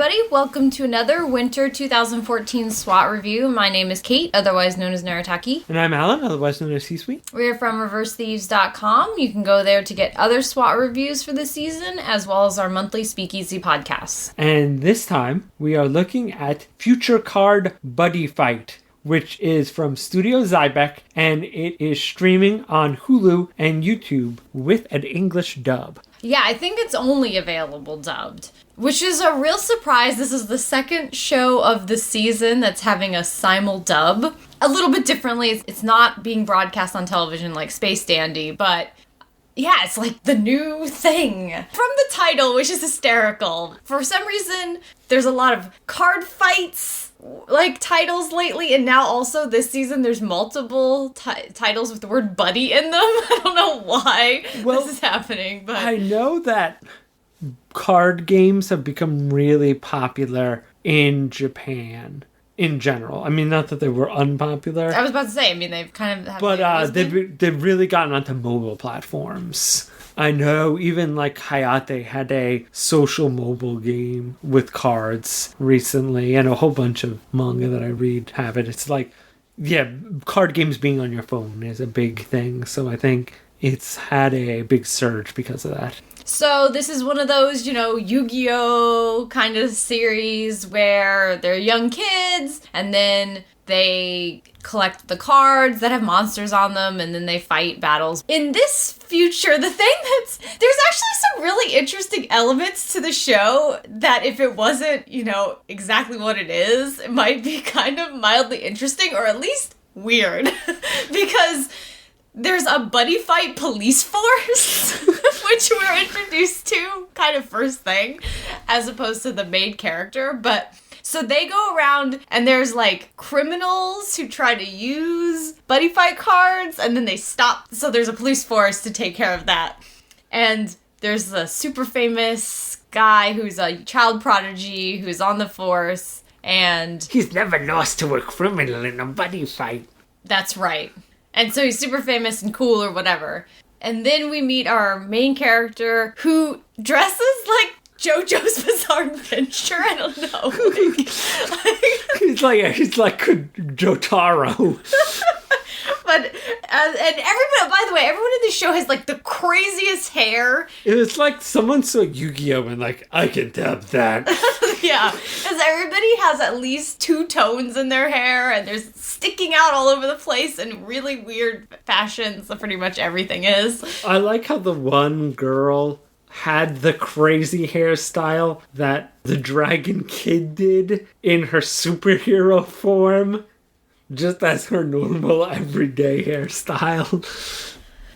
everybody. Welcome to another Winter 2014 SWAT review. My name is Kate, otherwise known as Narataki. And I'm Alan, otherwise known as C-Suite. We're from ReverseThieves.com. You can go there to get other SWAT reviews for the season, as well as our monthly Speakeasy podcasts. And this time, we are looking at Future Card Buddyfight, which is from Studio Xebec, and it is streaming on Hulu and YouTube with an English dub. Yeah, I think it's only available dubbed, which is a real surprise. This is the second show of the season that's having a simul dub. A little bit differently. It's not being broadcast on television like Space Dandy, but yeah, it's like the new thing. From the title, which is hysterical. For some reason, there's a lot of card fights like titles lately, and now also this season there's multiple titles with the word buddy in them. I don't know why this is happening, but I know that card games have become really popular in Japan in general. I mean, not that they were unpopular. I was about to say, I mean, they've kind of... But they've really gotten onto mobile platforms. I know even like Hayate had a social mobile game with cards recently, and a whole bunch of manga that I read have it. It's like, yeah, card games being on your phone is a big thing. So I think it's had a big surge because of that. So this is one of those, Yu-Gi-Oh! Kind of series where they're young kids, and then they collect the cards that have monsters on them, and then they fight battles. In this future, there's actually some really interesting elements to the show that if it wasn't, exactly what it is, it might be kind of mildly interesting, or at least weird. Because there's a buddy fight police force, which we're introduced to kind of first thing, as opposed to the main character, but... So they go around, and there's, criminals who try to use buddy fight cards, and then they stop. So there's a police force to take care of that. And there's a super famous guy who's a child prodigy who's on the force, and... He's never lost to a criminal in a buddy fight. That's right. And so he's super famous and cool or whatever. And then we meet our main character, who dresses like JoJo's Bizarre Adventure. I don't know. He's like Jotaro. But and everyone, by the way, everyone in the show has the craziest hair. It's like someone saw Yu-Gi-Oh! And I can dub that. Yeah, because everybody has at least 2 tones in their hair, and they're sticking out all over the place in really weird fashions. So pretty much everything is. I like how the one girl had the crazy hairstyle that the Dragon Kid did in her superhero form, just as her normal everyday hairstyle.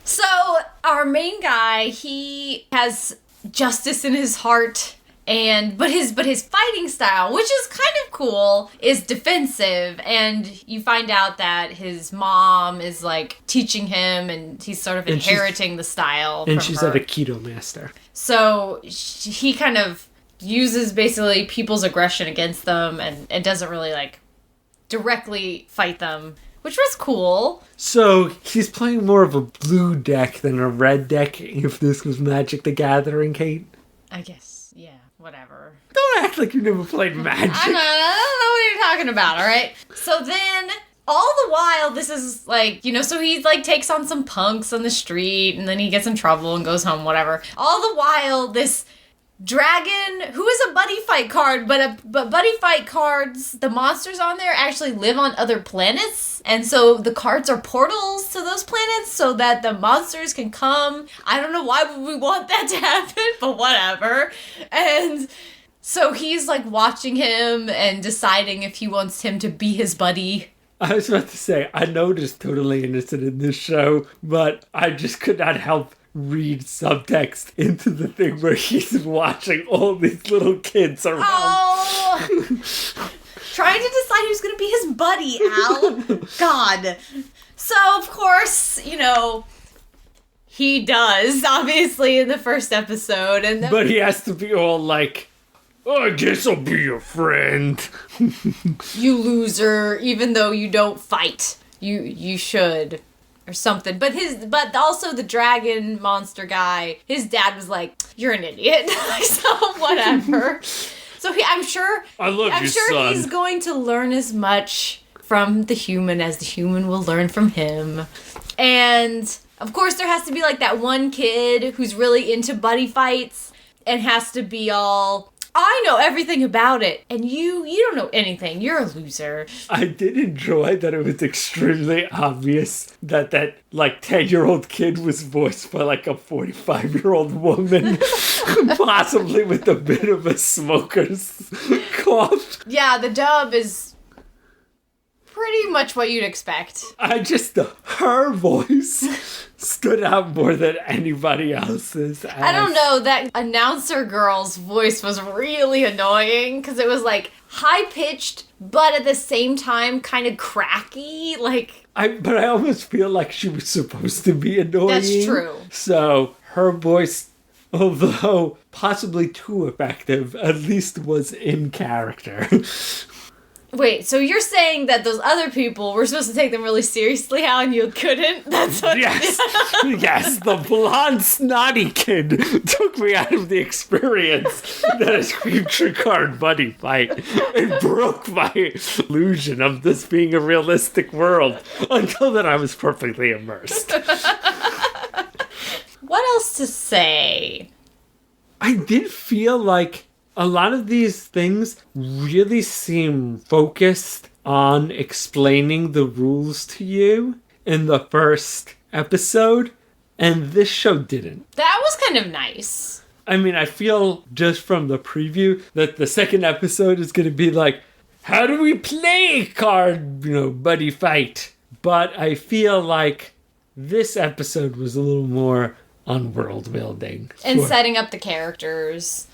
So our main guy, he has justice in his heart, but his fighting style, which is kind of cool, is defensive, and you find out that his mom is teaching him, and he's sort of inheriting the style from and she's her. an Aikido master. So he kind of uses basically people's aggression against them, and doesn't really directly fight them, which was cool. So he's playing more of a blue deck than a red deck, if this was Magic the Gathering, Kate. I guess, yeah, whatever. Don't act like you never played Magic. I don't know what you're talking about, alright? So then, all the while, this is so he takes on some punks on the street, and then he gets in trouble and goes home, whatever. All the while, this dragon, who is a buddy fight card, but buddy fight cards, the monsters on there actually live on other planets, and so the cards are portals to those planets so that the monsters can come. I don't know why would we want that to happen, but whatever. And so he's watching him and deciding if he wants him to be his buddy. I was about to say, I know there's totally innocent in this show, but I just could not help read subtext into the thing where he's watching all these little kids around. Oh! Trying to decide who's going to be his buddy, Al. God. So, of course, he does, obviously, in the first episode. But he has to be all I guess I'll be your friend. You loser, even though you don't fight. You should. Or something. But also the dragon monster guy, his dad was like, you're an idiot. So whatever. So I'm sure he's going to learn as much from the human as the human will learn from him. And of course there has to be like that one kid who's really into buddy fights and has to be all, I know everything about it, and you don't know anything. You're a loser. I did enjoy that it was extremely obvious that like 10-year-old kid was voiced by like a 45-year-old woman, possibly with a bit of a smoker's cough. Yeah, the dub is pretty much what you'd expect. Her voice stood out more than anybody else's. I don't know, that announcer girl's voice was really annoying because it was like high-pitched, but at the same time kind of cracky, like... But I almost feel like she was supposed to be annoying. That's true. So her voice, although possibly too effective, at least was in character. Wait, so you're saying that those other people were supposed to take them really seriously, Hal, and you couldn't? That's what... Yes. Yes, the blonde, snotty kid took me out of the experience that is Future Card Buddyfight. It broke my illusion of this being a realistic world. Until then, I was perfectly immersed. What else to say? I did feel like a lot of these things really seem focused on explaining the rules to you in the first episode, and this show didn't. That was kind of nice. I mean, I feel just from the preview that the second episode is going to be like, how do we play card, buddy fight? But I feel like this episode was a little more on world building. And setting up the characters.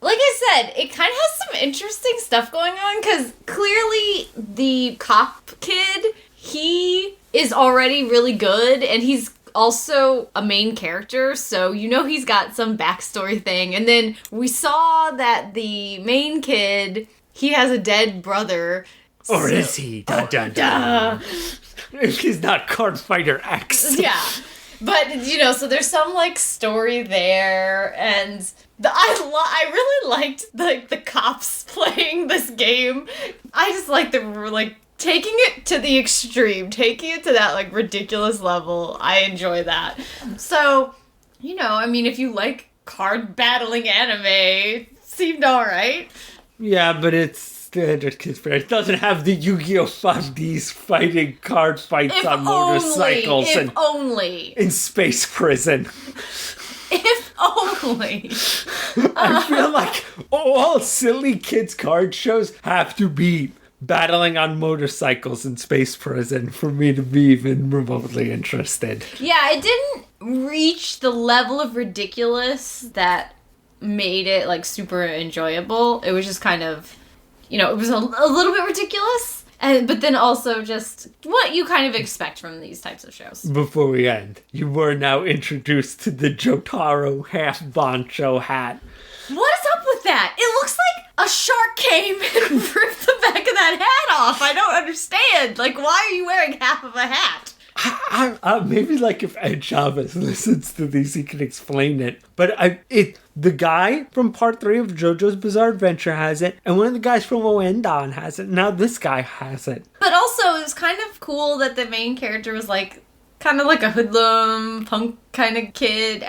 Like I said, it kind of has some interesting stuff going on, because clearly the cop kid, he is already really good, and he's also a main character, so he's got some backstory thing. And then we saw that the main kid, he has a dead brother. Or is he? Dun, dun, dun. If he's not Card Fighter X. Yeah. But, so there's some, like, story there, and I really liked, the cops playing this game. I just like taking it to the extreme, taking it to that, like, ridiculous level. I enjoy that. So, if you like card battling anime, it seemed alright. Yeah, but it's standard kids fair. It doesn't have the Yu-Gi-Oh! 5D's fighting card fights on motorcycles in space prison. If only. I feel like all silly kids card shows have to be battling on motorcycles in space prison for me to be even remotely interested. Yeah, it didn't reach the level of ridiculous that made it, like, super enjoyable. It was just kind of, it was a little bit ridiculous. But then also just what you kind of expect from these types of shows. Before we end, you were now introduced to the Jotaro half Bancho hat. What is up with that? It looks like a shark came and ripped the back of that hat off. I don't understand. Like, why are you wearing half of a hat? Maybe like if Ed Chavez listens to these, he can explain it. But the guy from part 3 of JoJo's Bizarre Adventure has it, and one of the guys from Oendan has it. Now this guy has it. But also, it was kind of cool that the main character was like, kind of like a hoodlum, punk kind of kid.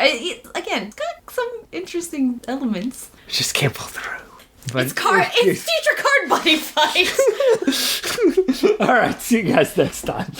Again, it's got some interesting elements. Just can't pull through. But it's Future Card Buddyfight. All right, see you guys next time.